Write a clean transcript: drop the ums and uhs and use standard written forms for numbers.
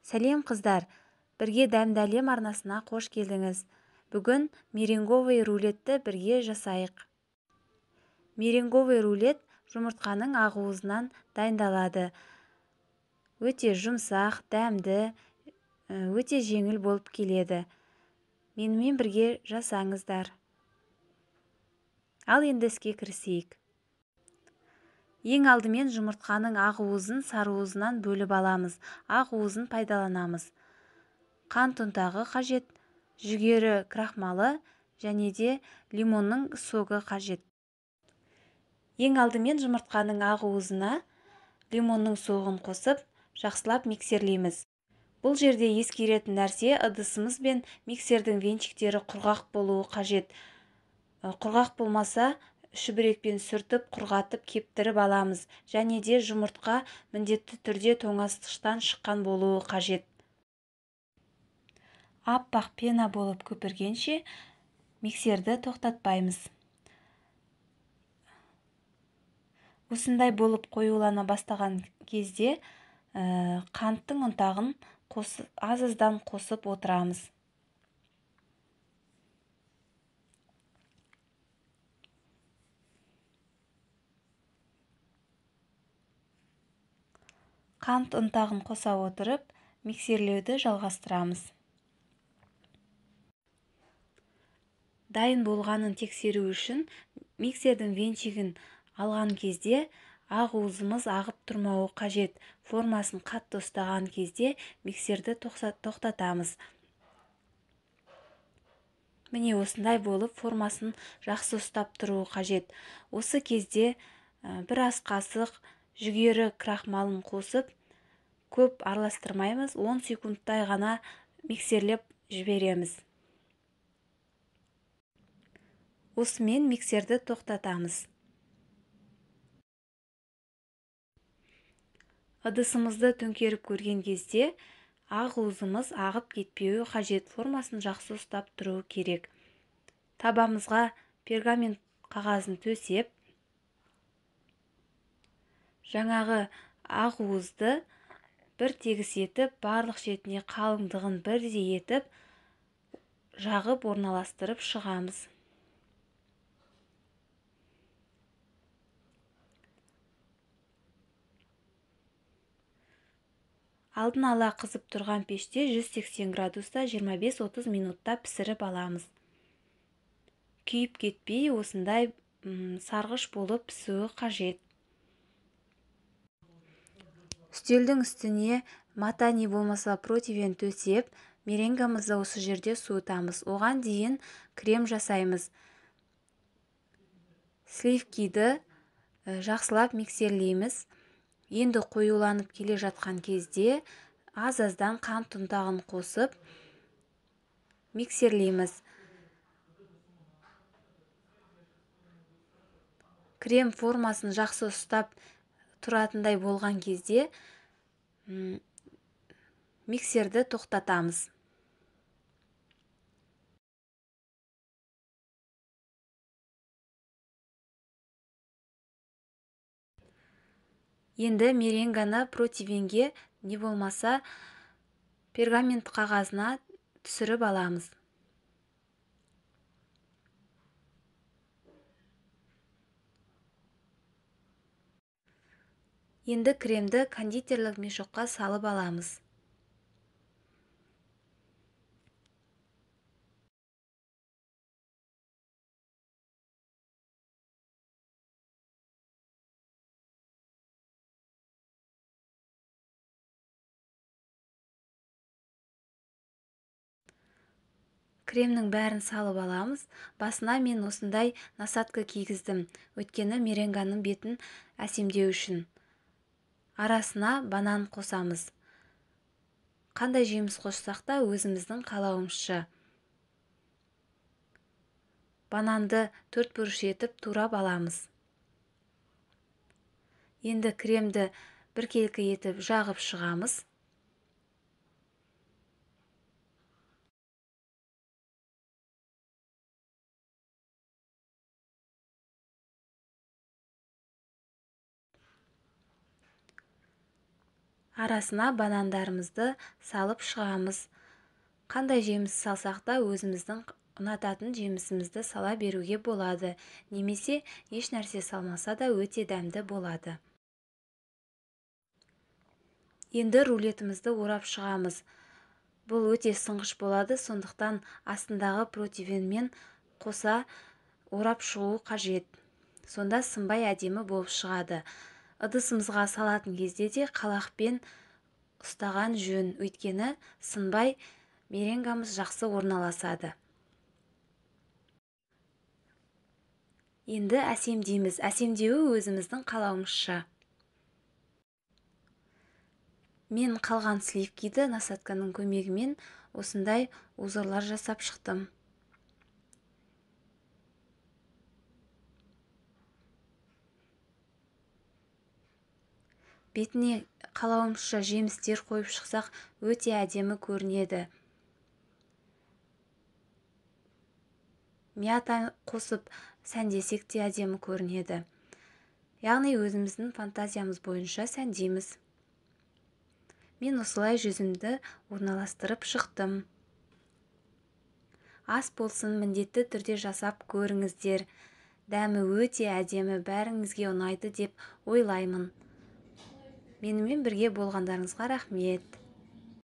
Сәлем қыздар, бірге дәмді әлем арнасына қош келдіңіз. Бүгін меренговый рулетті бірге жасайық. Меренговый рулет жұмыртқаның ақуызынан дайындалады. Өте жұмсақ, дәмді, өте жеңіл болып келеді. Менімен бірге жасаңыздар. Ал енді іске кірісейік. Ең алдымен жұмыртқаның ақуызын сарыуызынан бөліп аламыз. Ақуызын пайдаланамыз. Қант ұнтағы қажет, жүгері крахмалы және де лимонның соғы қажет. Ең алдымен жұмыртқаның ақуызына лимонның соғын қосып, жақсылап миксерлейміз. Бұл жерде ескеретін нәрсе, ыдысымыз бен миксердің венчиктері құрғақ болуы қажет. Құрғақ болмаса, шүбірекпен сүртіп, құрғатып, кептіріп аламыз. Және де жұмыртқа міндетті түрде тоңазытқыштан шыққан болуы қажет. Аппақ пена болып көпіргенше миксерді тоқтатпаймыз. Осындай болып қоюлана бастаған кезде қанттың ұнтағын аз-аздан қосып отырамыз. Қант ұнтағын қоса отырып, миксерлеуді жалғастырамыз. Дайын болғанын тексеру үшін миксердің венчигін алған кезде ақуызымыз ағып тұрмауы қажет. Формасын қатты ұстаған кезде миксерді тоқтатамыз. Міне осындай болып формасын жақсы ұстап тұруы қажет. Осы кезде бір ас қасық жүгері крахмалын қосып, көп араластырмаймыз, 10 секундтай ғана миксерлеп жібереміз. Осымен миксерді тоқтатамыз. Ыдысымызды төңкеріп көрген кезде ақуызымыз ағып кетпеуі қажет, формасын жақсы ұстап тұруы керек. Табамызға пергамент қағазын төсеп, жаңағы ақуызды бір тегіс етіп, барлық шетіне қалыңдығын бірдей етіп, жағып орналастырып шығамыз. Алдын ала қызып тұрған пеште 180 градуста 25-30 минутта пісіріп аламыз. Күйіп кетпей, осындай сарғыш болып пісуі қажет. Үстелдің үстіне мата не болмаса противень төсеп, меренгамызды осы жерде суытамыз. Оған дейін крем жасаймыз. Сливкиді жақсылап миксерлейміз. Енді қоюланып келе жатқан кезде аз-аздан қант ұнтағын қосып миксерлейміз. Крем формасын жақсы ұстап тұратындай болған кезде миксерді тоқтатамыз. Енді меренганы противеньге не болмаса пергамент қағазына түсіріп аламыз. Енді кремді кондитерлік мешокқа салып аламыз. Кремнің бәрін салып аламыз. Басына мен осындай насадка кигіздім, өйткені меренганың бетін әсемдеу үшін. Арасына банан қосамыз. Қандай жеміс қоссақ та өзіміздің қалауымызша. Бананды 4 бұрыш етіп турап аламыз. Енді кремді біркелкі етіп жағып шығамыз. Арасына банандарымызды салып шығамыз. Қандай жеміс салсақ та өзіміздің ұнататын жемісімізді сала беруге болады. Немесе еш нәрсе салмаса да өте дәмді болады. Енді рулетімізді орап шығамыз. Бұл өте сынғыш болады, сондықтан астындағы противенмен қоса орап шығу қажет. Сонда сынбай әдемі болып шығады. Ыдысымызға салатын кезде де қалақпен ұстаған жөн, өйткені сынбай меренгамыз жақсы орналасады. Енді әсемдейміз. Әсемдеуі өзіміздің қалауымызша. Мен қалған сливкиді насадканың көмегімен осындай узорлар жасап шықтым. Бетіне қалауымызша жемістер қойып шықсақ өте әдемі көрінеді. Мята қосып сәндесек те әдемі көрінеді. Яғни өзіміздің фантазиямыз бойынша сәндейміз. Мен осылай жүзімді орналастырып шықтым. Ас болсын, міндетті түрде жасап көріңіздер. Дәмі өте әдемі, бәріңізге ұнайды деп ойлаймын. Менімен бірге болғандарыңызға рахмет.